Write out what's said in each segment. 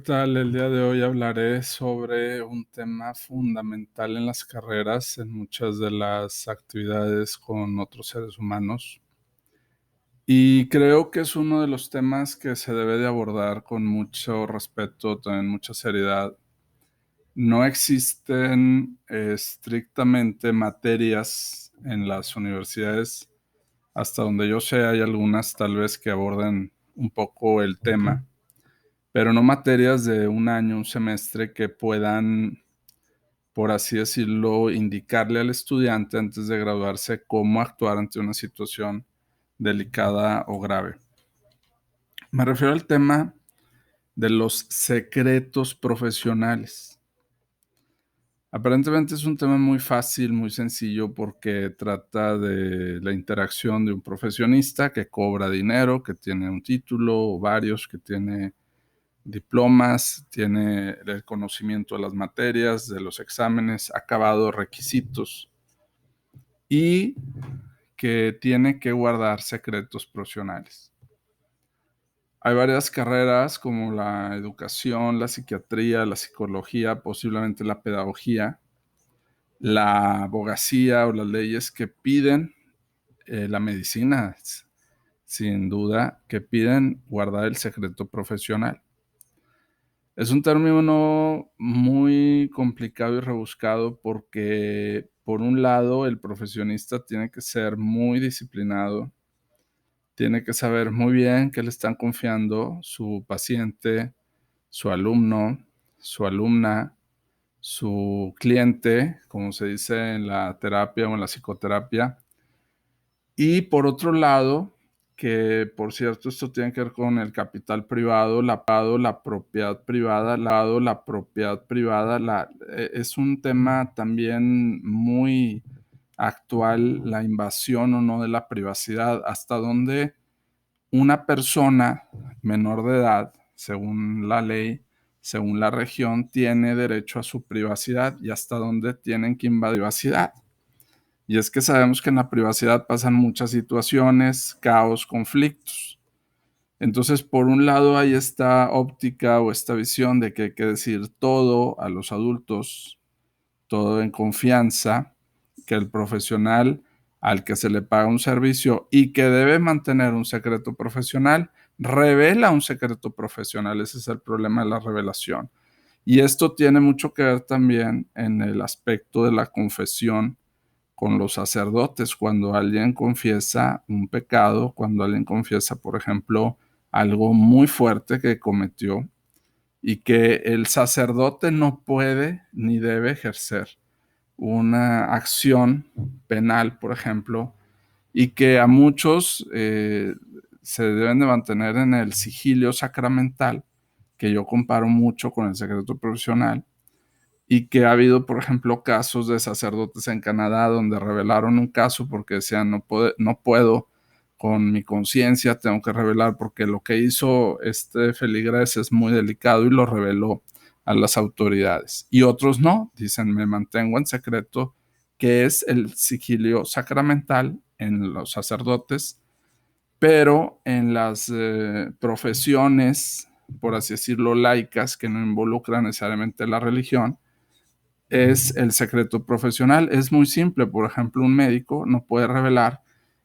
tal? El día de hoy hablaré sobre un tema fundamental en las carreras, en muchas de las actividades con otros seres humanos. Y creo que es uno de los temas que se debe de abordar con mucho respeto, también mucha seriedad. No existen estrictamente materias en las universidades. Hasta donde yo sé, hay algunas tal vez que aborden un poco el tema, pero no materias de un año, un semestre que puedan, por así decirlo, indicarle al estudiante antes de graduarse cómo actuar ante una situación delicada o grave. Me refiero al tema de los secretos profesionales. Aparentemente es un tema muy fácil, muy sencillo, porque trata de la interacción de un profesionista que cobra dinero, que tiene un título o varios, que tiene diplomas, tiene el conocimiento de las materias, de los exámenes, acabado requisitos y que tiene que guardar secretos profesionales. Hay varias carreras como la educación, la psiquiatría, la psicología, posiblemente la pedagogía, la abogacía o las leyes que piden, la medicina, sin duda, que piden guardar el secreto profesional. Es un término muy complicado y rebuscado porque, por un lado, el profesionista tiene que ser muy disciplinado, tiene que saber muy bien qué le están confiando su paciente, su alumno, su alumna, su cliente, como se dice en la terapia o en la psicoterapia. Y por otro lado, que por cierto, esto tiene que ver con el capital privado, la propiedad privada, es un tema también muy actual, la invasión o no de la privacidad, hasta donde una persona menor de edad, según la ley, según la región, tiene derecho a su privacidad y hasta dónde tienen que invadir privacidad. Y es que sabemos que en la privacidad pasan muchas situaciones, caos, conflictos. Entonces, por un lado hay esta óptica o esta visión de que hay que decir todo a los adultos, todo en confianza, que el profesional al que se le paga un servicio y que debe mantener un secreto profesional, revela un secreto profesional. Ese es el problema de la revelación. Y esto tiene mucho que ver también en el aspecto de la confesión con los sacerdotes. Cuando alguien confiesa un pecado, cuando alguien confiesa, por ejemplo, algo muy fuerte que cometió y que el sacerdote no puede ni debe ejercer una acción penal, por ejemplo, y que a muchos se deben de mantener en el sigilio sacramental, que yo comparo mucho con el secreto profesional, y que ha habido, por ejemplo, casos de sacerdotes en Canadá donde revelaron un caso porque decían, no puedo con mi conciencia, tengo que revelar porque lo que hizo este feligrés es muy delicado, y lo reveló a las autoridades. Y otros no, dicen, me mantengo en secreto, que es el sigilio sacramental en los sacerdotes, pero en las profesiones, por así decirlo, laicas, que no involucran necesariamente la religión, es el secreto profesional. Es muy simple. Por ejemplo, un médico no puede revelar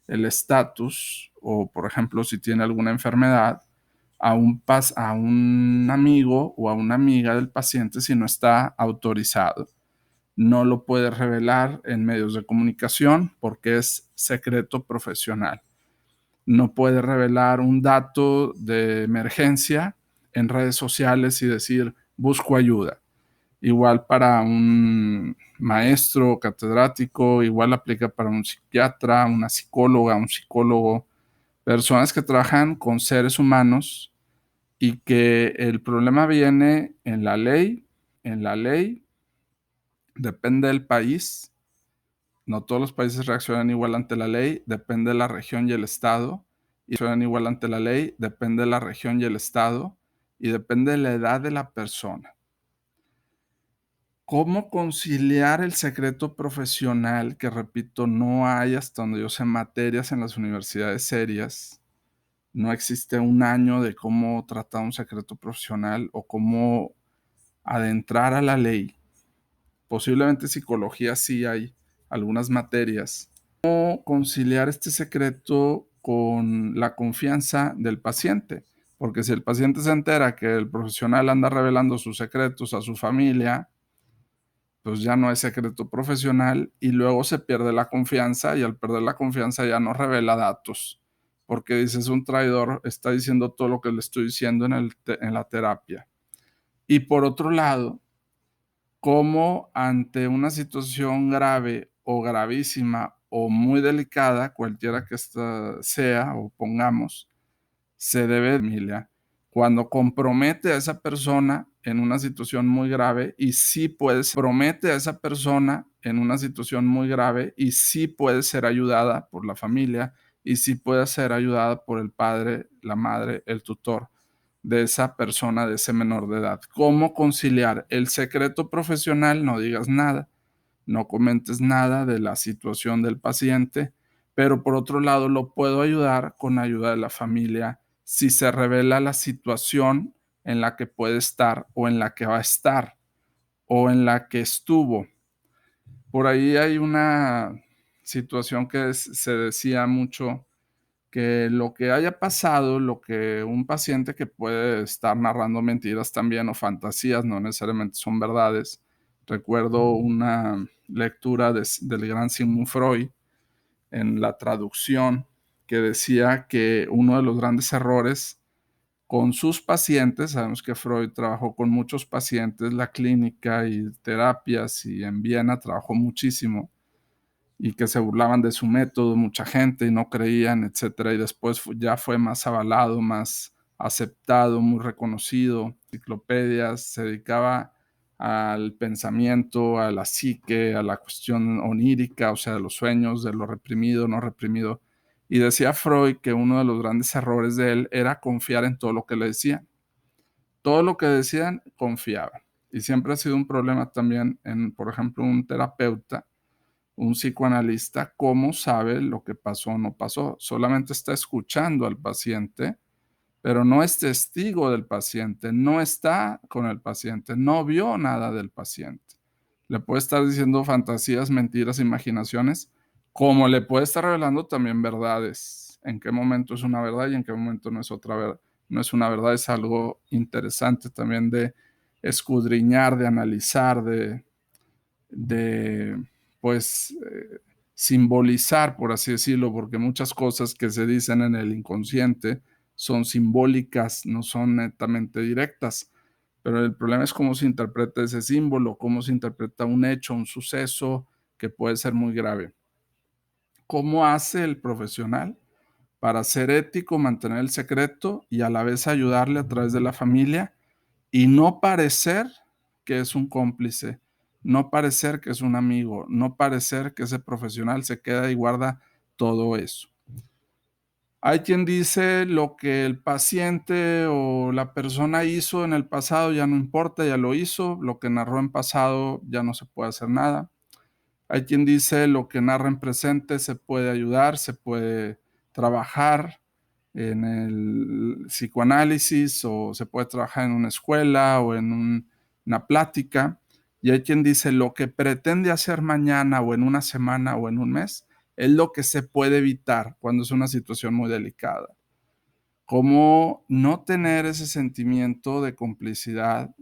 el estatus o, por ejemplo, si tiene alguna enfermedad a un amigo o a una amiga del paciente si no está autorizado. No lo puede revelar en medios de comunicación porque es secreto profesional. No puede revelar un dato de emergencia en redes sociales y decir, busco ayuda. Igual para un maestro catedrático, igual aplica para un psiquiatra, una psicóloga, un psicólogo, personas que trabajan con seres humanos, y que el problema viene en la ley, depende del país, no todos los países reaccionan igual ante la ley, depende de la región y el estado, y reaccionan igual ante la ley, depende de la región y el estado, y depende de la edad de la persona. ¿Cómo conciliar el secreto profesional? Que repito, no hay, hasta donde yo sé, materias en las universidades serias No existe un año de cómo tratar un secreto profesional o cómo adentrar a la ley. Posiblemente psicología sí hay algunas materias. ¿Cómo conciliar este secreto con la confianza del paciente? Porque si el paciente se entera que el profesional anda revelando sus secretos a su familia, pues ya no es secreto profesional y luego se pierde la confianza y al perder la confianza ya no revela datos, porque dices un traidor está diciendo todo lo que le estoy diciendo en la terapia. Y por otro lado, cómo ante una situación grave o gravísima o muy delicada, cualquiera que esta sea o pongamos, se debe de familia. Cuando compromete a esa persona en una situación muy grave y sí puede ser, promete a esa persona en una situación muy grave y sí puede ser ayudada por la familia y sí puede ser ayudada por el padre, la madre, el tutor de esa persona, de ese menor de edad. ¿Cómo conciliar el secreto profesional? No digas nada, no comentes nada de la situación del paciente, pero por otro lado lo puedo ayudar con ayuda de la familia si se revela la situación en la que puede estar o en la que va a estar o en la que estuvo. Por ahí hay una situación que se decía mucho que lo que haya pasado, lo que un paciente que puede estar narrando mentiras también o fantasías, no necesariamente son verdades. Recuerdo una lectura del gran Sigmund Freud en la traducción que decía que uno de los grandes errores con sus pacientes, sabemos que Freud trabajó con muchos pacientes, la clínica y terapias, y en Viena trabajó muchísimo, y que se burlaban de su método, mucha gente y no creían, etcétera, y después ya fue más avalado, más aceptado, muy reconocido, enciclopedias, se dedicaba al pensamiento, a la psique, a la cuestión onírica, o sea, de los sueños, de lo reprimido, no reprimido, y decía Freud que uno de los grandes errores de él era confiar en todo lo que le decían. Todo lo que decían, confiaba. Y siempre ha sido un problema también en, por ejemplo, un terapeuta, un psicoanalista, cómo sabe lo que pasó o no pasó. Solamente está escuchando al paciente, pero no es testigo del paciente, no está con el paciente, no vio nada del paciente. Le puede estar diciendo fantasías, mentiras, imaginaciones, como le puede estar revelando también verdades. En qué momento es una verdad y en qué momento no es otra verdad. No es una verdad, es algo interesante también de escudriñar, de analizar, de pues simbolizar, por así decirlo, porque muchas cosas que se dicen en el inconsciente son simbólicas, no son netamente directas, pero el problema es cómo se interpreta ese símbolo, cómo se interpreta un hecho, un suceso que puede ser muy grave. ¿Cómo hace el profesional para ser ético, mantener el secreto y a la vez ayudarle a través de la familia y no parecer que es un cómplice, no parecer que es un amigo, no parecer que ese profesional se queda y guarda todo eso? Hay quien dice lo que el paciente o la persona hizo en el pasado ya no importa, ya lo hizo, lo que narró en pasado ya no se puede hacer nada. Hay quien dice lo que narra en presente se puede ayudar, se puede trabajar en el psicoanálisis o se puede trabajar en una escuela o en una plática. Y hay quien dice lo que pretende hacer mañana o en una semana o en un mes es lo que se puede evitar cuando es una situación muy delicada. Cómo no tener ese sentimiento de complicidad,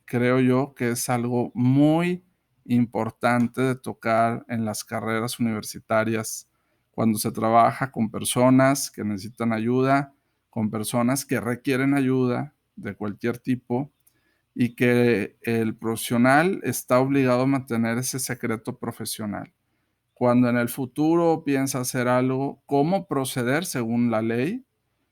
creo yo que es algo muy importante de tocar en las carreras universitarias cuando se trabaja con personas que necesitan ayuda, con personas que requieren ayuda de cualquier tipo y que el profesional está obligado a mantener ese secreto profesional. Cuando en el futuro piensa hacer algo, cómo proceder según la ley,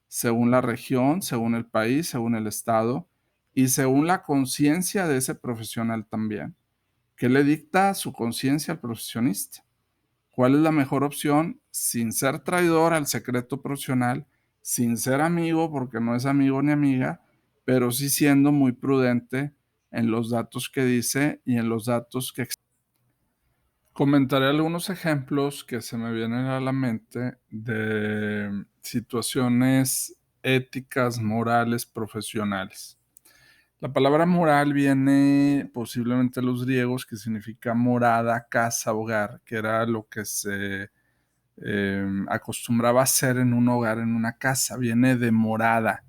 según la región, según el país, según el estado y según la conciencia de ese profesional también. ¿Qué le dicta su conciencia al profesionista? ¿Cuál es la mejor opción sin ser traidor al secreto profesional, sin ser amigo porque no es amigo ni amiga, pero sí siendo muy prudente en los datos que dice y en los datos que... Comentaré algunos ejemplos que se me vienen a la mente de situaciones éticas, morales, profesionales. La palabra moral viene posiblemente de los griegos, que significa morada, casa, hogar, que era lo que se acostumbraba a hacer en un hogar, en una casa. Viene de morada.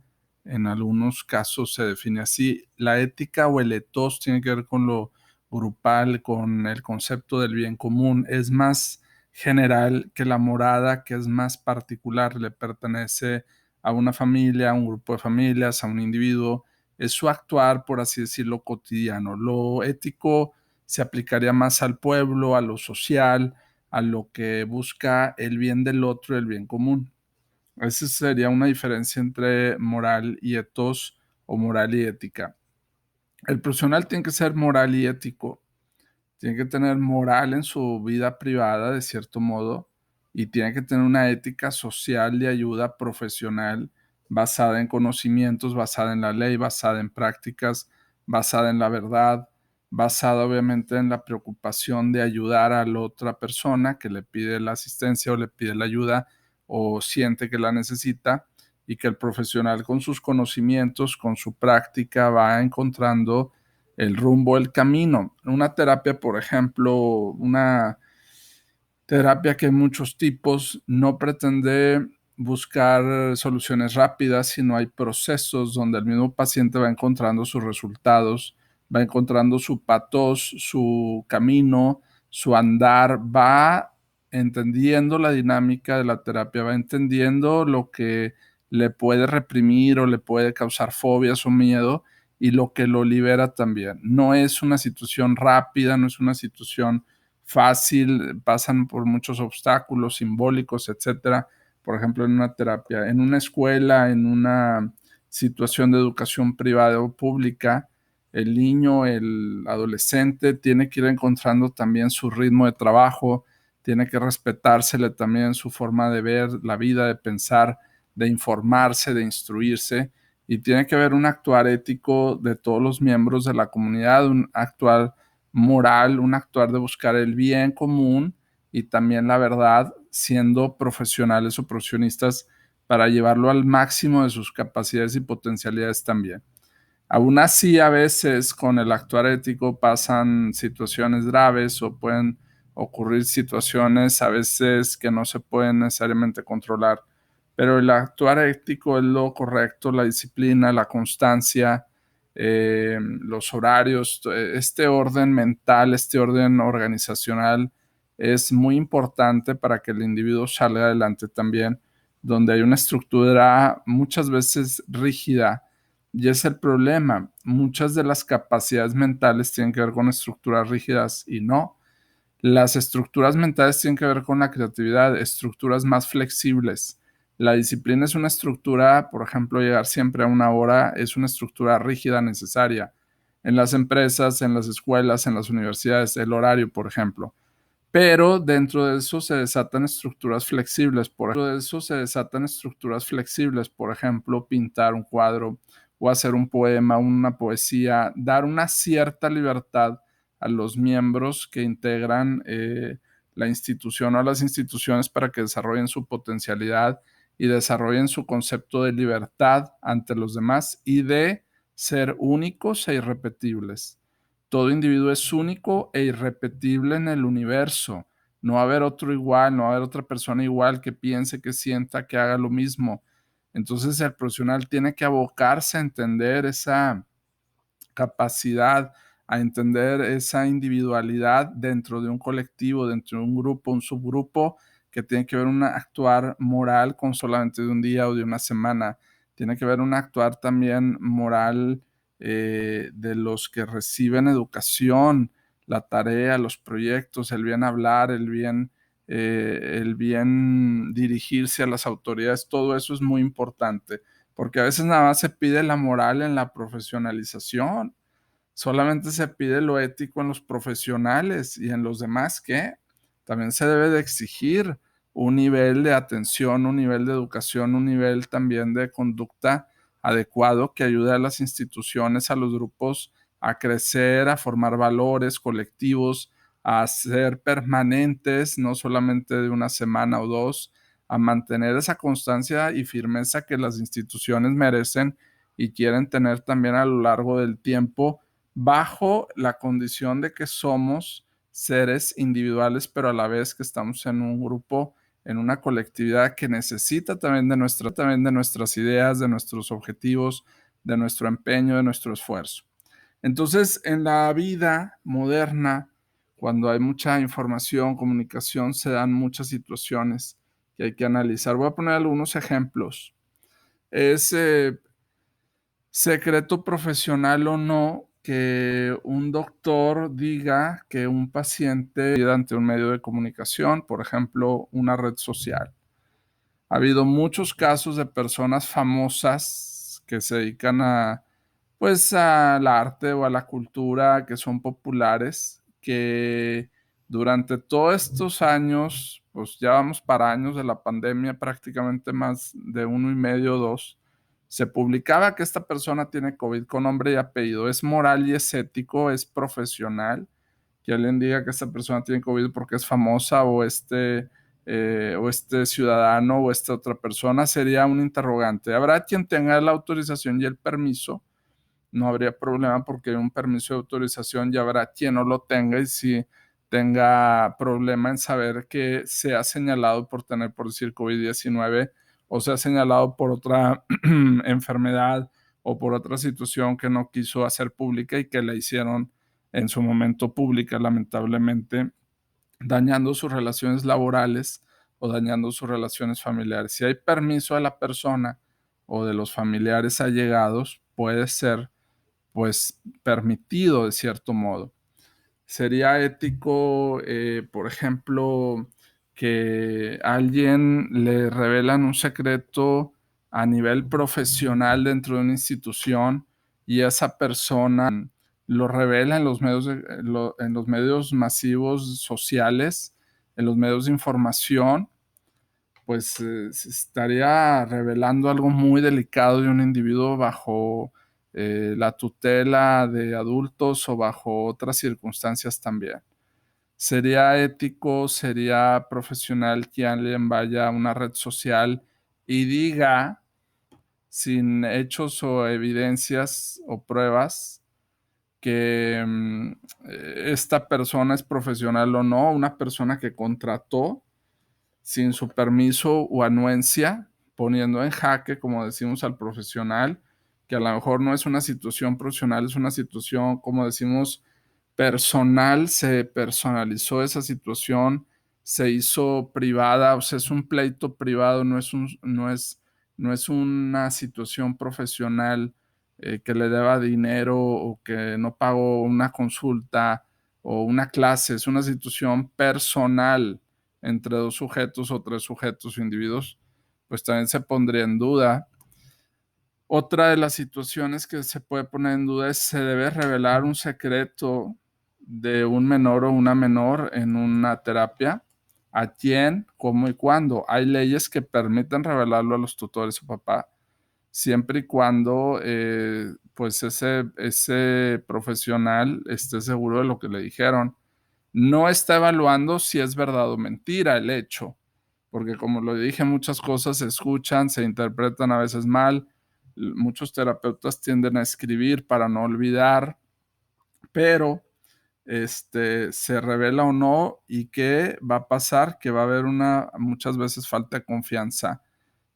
En algunos casos se define así. La ética o el ethos tiene que ver con lo grupal, con el concepto del bien común. Es más general que la morada, que es más particular, le pertenece a una familia, a un grupo de familias, a un individuo. Es su actuar, por así decirlo, cotidiano. Lo ético se aplicaría más al pueblo, a lo social, a lo que busca el bien del otro, el bien común. Esa sería una diferencia entre moral y ethos o moral y ética. El profesional tiene que ser moral y ético, tiene que tener moral en su vida privada, de cierto modo, y tiene que tener una ética social de ayuda profesional basada en conocimientos, basada en la ley, basada en prácticas, basada en la verdad, basada obviamente en la preocupación de ayudar a la otra persona que le pide la asistencia o le pide la ayuda o siente que la necesita, y que el profesional con sus conocimientos, con su práctica, va encontrando el rumbo, el camino. Una terapia, por ejemplo, una terapia que hay muchos tipos, no pretende buscar soluciones rápidas, sino hay procesos donde el mismo paciente va encontrando sus resultados, va encontrando su patos, su camino, su andar, va entendiendo la dinámica de la terapia, va entendiendo lo que le puede reprimir o le puede causar fobias o miedo, y lo que lo libera también. No es una situación rápida, no es una situación fácil, pasan por muchos obstáculos simbólicos, etcétera. Por ejemplo, en una terapia, en una escuela, en una situación de educación privada o pública, el niño, el adolescente tiene que ir encontrando también su ritmo de trabajo, tiene que respetársele también su forma de ver la vida, de pensar, de informarse, de instruirse, y tiene que haber un actuar ético de todos los miembros de la comunidad, un actuar moral, un actuar de buscar el bien común y también la verdad, siendo profesionales o profesionistas para llevarlo al máximo de sus capacidades y potencialidades también. Aún así, a veces con el actuar ético pasan situaciones graves o pueden ocurrir situaciones a veces que no se pueden necesariamente controlar, pero el actuar ético es lo correcto, la disciplina, la constancia, los horarios, este orden mental, este orden organizacional es muy importante para que el individuo salga adelante también, donde hay una estructura muchas veces rígida. Y es el problema. Muchas de las capacidades mentales tienen que ver con estructuras rígidas y no. Las estructuras mentales tienen que ver con la creatividad, estructuras más flexibles. La disciplina es una estructura, por ejemplo, llegar siempre a una hora es una estructura rígida necesaria. En las empresas, en las escuelas, en las universidades, el horario, por ejemplo. Pero dentro de eso se desatan estructuras flexibles. Por ejemplo, pintar un cuadro o hacer un poema, una poesía, dar una cierta libertad a los miembros que integran la institución o a las instituciones para que desarrollen su potencialidad y desarrollen su concepto de libertad ante los demás y de ser únicos e irrepetibles. Todo individuo es único e irrepetible en el universo. No va a haber otro igual, no va a haber otra persona igual que piense, que sienta, que haga lo mismo. Entonces el profesional tiene que abocarse a entender esa capacidad, a entender esa individualidad dentro de un colectivo, dentro de un grupo, un subgrupo, que tiene que ver un actuar moral con solamente de un día o de una semana. Tiene que ver un actuar también moral de los que reciben educación, la tarea, los proyectos, el bien hablar, el bien dirigirse a las autoridades. Todo eso es muy importante, porque a veces nada más se pide la moral en la profesionalización. Solamente se pide lo ético en los profesionales, y en los demás, ¿qué? También se debe de exigir un nivel de atención, un nivel de educación, un nivel también de conducta adecuado que ayude a las instituciones, a los grupos a crecer, a formar valores colectivos, a ser permanentes, no solamente de una semana o dos, a mantener esa constancia y firmeza que las instituciones merecen y quieren tener también a lo largo del tiempo, bajo la condición de que somos seres individuales, pero a la vez que estamos en un grupo, en una colectividad que necesita también de nuestras ideas, de nuestros objetivos, de nuestro empeño, de nuestro esfuerzo. Entonces, en la vida moderna, cuando hay mucha información, comunicación, se dan muchas situaciones que hay que analizar. Voy a poner algunos ejemplos. Es secreto profesional o no que un doctor diga que un paciente ante un medio de comunicación, por ejemplo, una red social. Ha habido muchos casos de personas famosas que se dedican pues al arte o a la cultura, que son populares, que durante todos estos años, pues ya vamos para años de la pandemia, prácticamente más de 1 y medio, 2, se publicaba que esta persona tiene COVID con nombre y apellido. Es moral y es ético, es profesional que alguien diga que esta persona tiene COVID porque es famosa o este ciudadano o esta otra persona, sería un interrogante. Habrá quien tenga la autorización y el permiso, no habría problema porque hay un permiso de autorización, ya habrá quien no lo tenga y si tenga problema en saber que se ha señalado por tener, por decir, COVID-19 o se ha señalado por otra enfermedad o por otra situación que no quiso hacer pública y que la hicieron en su momento pública, lamentablemente, dañando sus relaciones laborales o dañando sus relaciones familiares. Si hay permiso de la persona o de los familiares allegados, puede ser pues permitido de cierto modo. Sería ético, por ejemplo, que alguien le revelan un secreto a nivel profesional dentro de una institución y esa persona lo revela en los medios, en los medios masivos sociales, en los medios de información, pues se estaría revelando algo muy delicado de un individuo bajo la tutela de adultos o bajo otras circunstancias también. Sería ético, sería profesional que alguien vaya a una red social y diga, sin hechos o evidencias o pruebas, que esta persona es profesional o no, una persona que contrató sin su permiso o anuencia, poniendo en jaque, como decimos, al profesional, que a lo mejor no es una situación profesional, es una situación, como decimos, personal, se personalizó esa situación, se hizo privada, o sea, es un pleito privado, no es una situación profesional que le deba dinero o que no pagó una consulta o una clase, es una situación personal entre dos sujetos o tres sujetos o individuos, pues también se pondría en duda. Otra de las situaciones que se puede poner en duda es se debe revelar un secreto de un menor o una menor en una terapia. ¿A quién, cómo y cuándo? Hay leyes que permiten revelarlo a los tutores o papá, siempre y cuando pues ese profesional esté seguro de lo que le dijeron. No está evaluando si es verdad o mentira el hecho, porque como lo dije, muchas cosas se escuchan, se interpretan a veces mal. Muchos terapeutas tienden a escribir para no olvidar, pero se revela o no y qué va a pasar, que va a haber muchas veces falta de confianza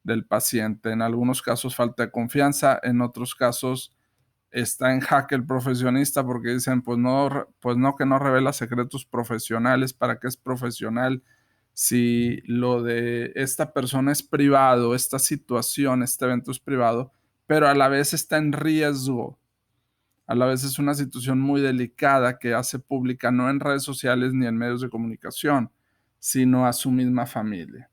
del paciente. En algunos casos falta de confianza, en otros casos está en jaque el profesionista porque dicen, pues no, que no revela secretos profesionales, ¿para qué es profesional? Si lo de esta persona es privado, esta situación, este evento es privado, pero a la vez está en riesgo, a la vez es una situación muy delicada que hace pública no en redes sociales ni en medios de comunicación, sino a su misma familia.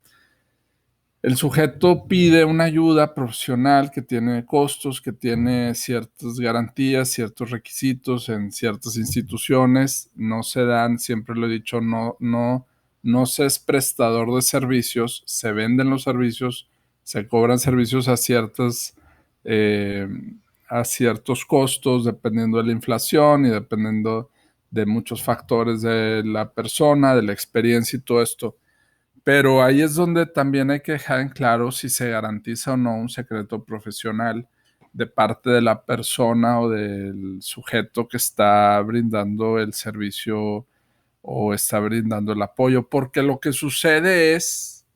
El sujeto pide una ayuda profesional que tiene costos, que tiene ciertas garantías, ciertos requisitos en ciertas instituciones. No se dan, siempre lo he dicho, no se es prestador de servicios, se venden los servicios, se cobran servicios eh, a ciertos costos, dependiendo de la inflación y dependiendo de muchos factores de la persona, de la experiencia y todo esto. Pero ahí es donde también hay que dejar en claro si se garantiza o no un secreto profesional de parte de la persona o del sujeto que está brindando el servicio o está brindando el apoyo, porque lo que sucede es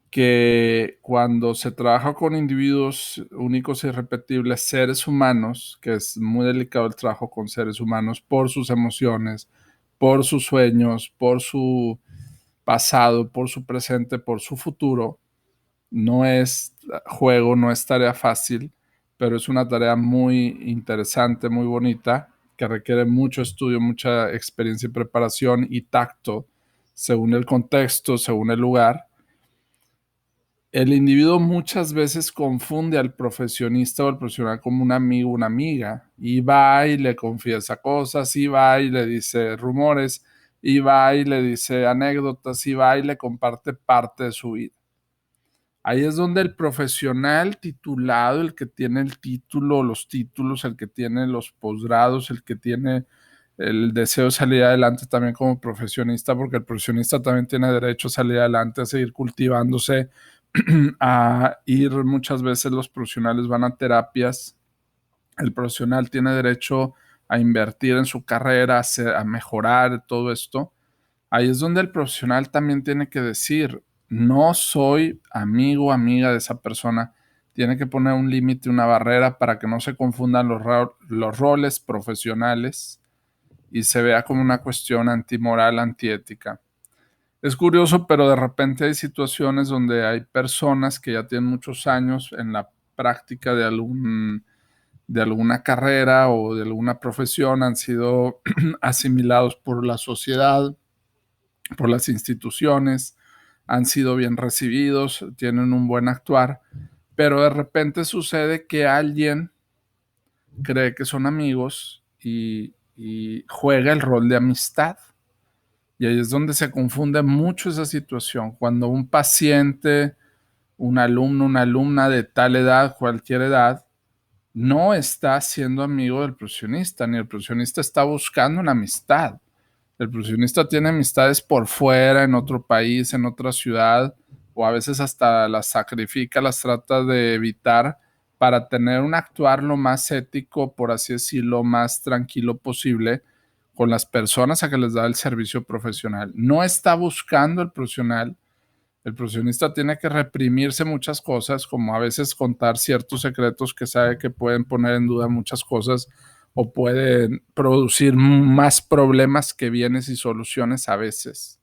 que cuando se trabaja con individuos únicos e irrepetibles, seres humanos, que es muy delicado el trabajo con seres humanos por sus emociones, por sus sueños, por su pasado, por su presente, por su futuro, no es juego, no es tarea fácil, pero es una tarea muy interesante, muy bonita, que requiere mucho estudio, mucha experiencia y preparación y tacto, según el contexto, según el lugar. El individuo muchas veces confunde al profesionista o al profesional como un amigo o una amiga y va y le confiesa cosas, y va y le dice rumores, y va y le dice anécdotas, y va y le comparte parte de su vida. Ahí es donde el profesional titulado, el que tiene el título, los títulos, el que tiene los posgrados, el que tiene el deseo de salir adelante también como profesionista, porque el profesionista también tiene derecho a salir adelante, a seguir cultivándose, a ir muchas veces los profesionales van a terapias, el profesional tiene derecho a invertir en su carrera, a mejorar todo esto. Ahí es donde el profesional también tiene que decir, no soy amigo o amiga de esa persona. Tiene que poner un límite, una barrera para que no se confundan los roles profesionales y se vea como una cuestión antimoral, antiética. Es curioso, pero de repente hay situaciones donde hay personas que ya tienen muchos años en la práctica de alguna carrera o de alguna profesión, han sido asimilados por la sociedad, por las instituciones, han sido bien recibidos, tienen un buen actuar, pero de repente sucede que alguien cree que son amigos y juega el rol de amistad. Y ahí es donde se confunde mucho esa situación. Cuando un paciente, un alumno, una alumna de tal edad, cualquier edad, no está siendo amigo del profesionista, ni el profesionista está buscando una amistad. El profesionista tiene amistades por fuera, en otro país, en otra ciudad, o a veces hasta las sacrifica, las trata de evitar para tener un actuar lo más ético, por así decirlo, más tranquilo posible con las personas a que les da el servicio profesional. No está buscando el profesional. El profesionista tiene que reprimirse muchas cosas, como a veces contar ciertos secretos que sabe que pueden poner en duda muchas cosas o pueden producir más problemas que bienes y soluciones a veces.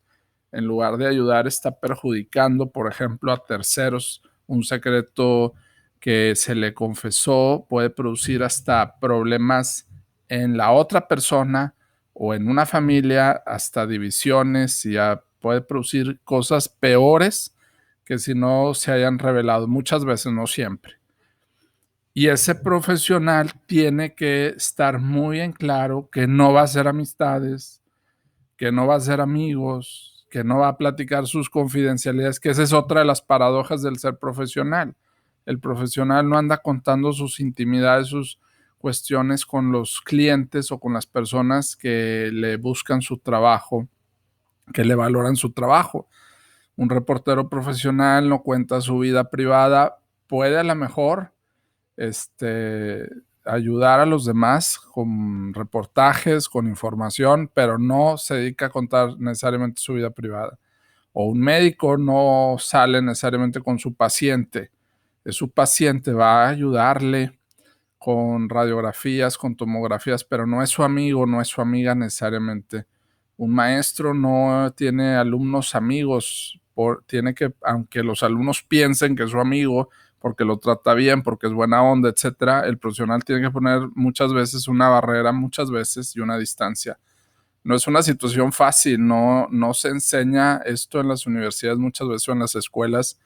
En lugar de ayudar, está perjudicando, por ejemplo, a terceros. Un secreto que se le confesó puede producir hasta problemas en la otra persona o en una familia, hasta divisiones, y ya puede producir cosas peores que si no se hayan revelado, muchas veces, no siempre. Y ese profesional tiene que estar muy en claro que no va a hacer amistades, que no va a ser amigos, que no va a platicar sus confidencialidades, que esa es otra de las paradojas del ser profesional. El profesional no anda contando sus intimidades, sus cuestiones con los clientes o con las personas que le buscan su trabajo, que le valoran su trabajo. Un reportero profesional no cuenta su vida privada, puede a lo mejor ayudar a los demás con reportajes, con información, pero no se dedica a contar necesariamente su vida privada. O un médico no sale necesariamente con su paciente. Es su paciente, va a ayudarle con radiografías, con tomografías, pero no es su amigo, no es su amiga necesariamente. Un maestro no tiene alumnos amigos, tiene que, aunque los alumnos piensen que es su amigo, porque lo trata bien, porque es buena onda, etcétera, el profesional tiene que poner muchas veces una barrera, muchas veces, y una distancia. No es una situación fácil, no se enseña esto en las universidades muchas veces o en las escuelas.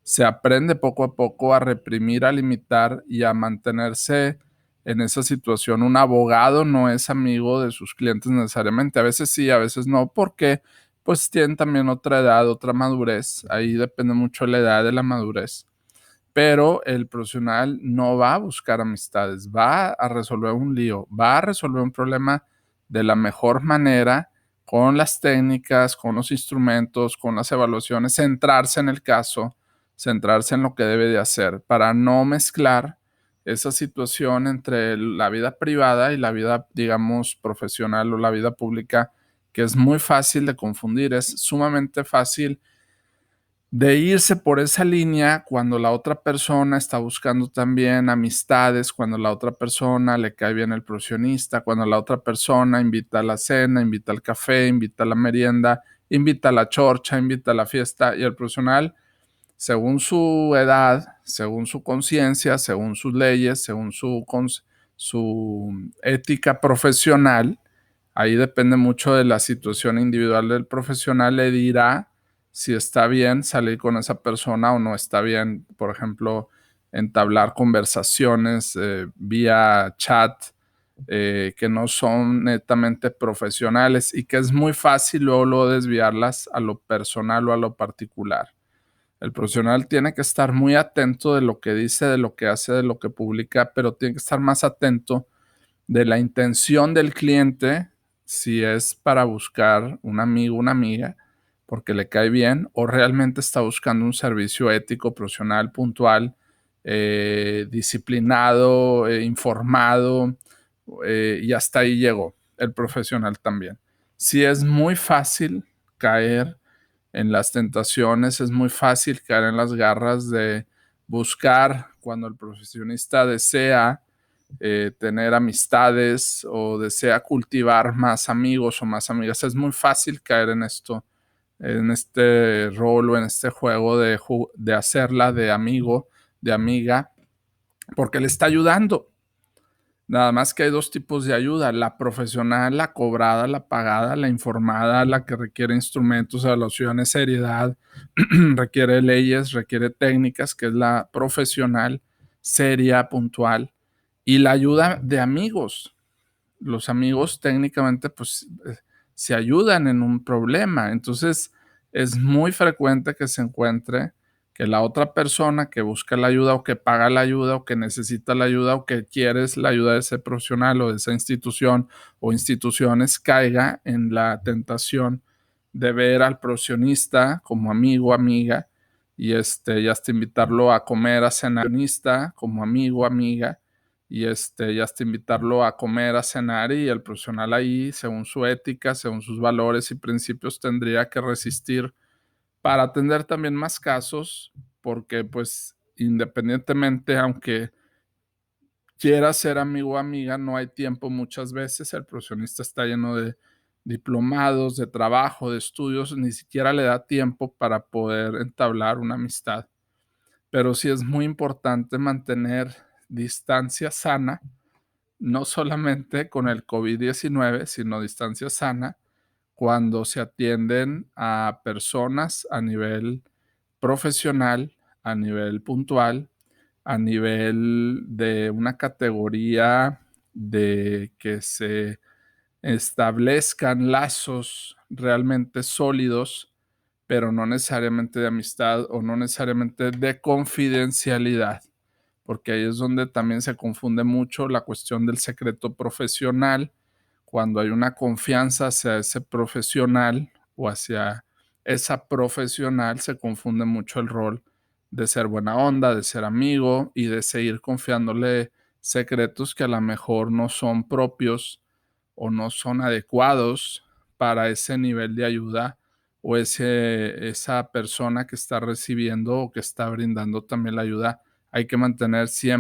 Se aprende poco a poco a reprimir, a limitar y a mantenerse en esa situación. Un abogado no es amigo de sus clientes necesariamente. A veces sí, a veces no, porque pues tienen también otra edad, otra madurez. Ahí depende mucho la edad de la madurez. Pero el profesional no va a buscar amistades, va a resolver un lío, va a resolver un problema de la mejor manera, con las técnicas, con los instrumentos, con las evaluaciones, centrarse en el caso, centrarse en lo que debe de hacer para no mezclar esa situación entre la vida privada y la vida, digamos, profesional o la vida pública, que es muy fácil de confundir, es sumamente fácil de irse por esa línea cuando la otra persona está buscando también amistades, cuando la otra persona le cae bien el profesionista, cuando la otra persona invita a la cena, invita al café, invita a la merienda, invita a la chorcha, invita a la fiesta, y el profesional, según su edad, según su conciencia, según sus leyes, según su ética profesional, ahí depende mucho de la situación individual del profesional, le dirá si está bien salir con esa persona o no está bien, por ejemplo, entablar conversaciones vía chat que no son netamente profesionales y que es muy fácil luego desviarlas a lo personal o a lo particular. El profesional tiene que estar muy atento de lo que dice, de lo que hace, de lo que publica, pero tiene que estar más atento de la intención del cliente, si es para buscar un amigo, una amiga, porque le cae bien, o realmente está buscando un servicio ético, profesional, puntual, disciplinado, informado, y hasta ahí llegó el profesional también. Si es muy fácil caer en las tentaciones, es muy fácil caer en las garras de buscar cuando el profesionista desea tener amistades o desea cultivar más amigos o más amigas. Es muy fácil caer en esto, en este rol o en este juego de hacerla de amigo, de amiga, porque le está ayudando. Nada más que hay dos tipos de ayuda: la profesional, la cobrada, la pagada, la informada, la que requiere instrumentos, evaluaciones, seriedad, requiere leyes, requiere técnicas, que es la profesional, seria, puntual, y la ayuda de amigos. Los amigos técnicamente pues se ayudan en un problema. Entonces es muy frecuente que se encuentre que la otra persona que busca la ayuda o que paga la ayuda o que necesita la ayuda o que quiere la ayuda de ese profesional o de esa institución o instituciones caiga en la tentación de ver al profesionista como amigo, amiga, y hasta invitarlo a comer, a cenar como amigo, amiga, y hasta invitarlo a comer, a cenar, y el profesional ahí, según su ética, según sus valores y principios, tendría que resistir para atender también más casos, porque pues independientemente, aunque quiera ser amigo o amiga, no hay tiempo muchas veces. El profesionista está lleno de diplomados, de trabajo, de estudios, ni siquiera le da tiempo para poder entablar una amistad. Pero sí es muy importante mantener distancia sana, no solamente con el COVID-19, sino distancia sana cuando se atienden a personas a nivel profesional, a nivel puntual, a nivel de una categoría de que se establezcan lazos realmente sólidos, pero no necesariamente de amistad o no necesariamente de confidencialidad, porque ahí es donde también se confunde mucho la cuestión del secreto profesional. Cuando hay una confianza hacia ese profesional o hacia esa profesional, se confunde mucho el rol de ser buena onda, de ser amigo y de seguir confiándole secretos que a lo mejor no son propios o no son adecuados para ese nivel de ayuda o esa persona que está recibiendo o que está brindando también la ayuda. Hay que mantener siempre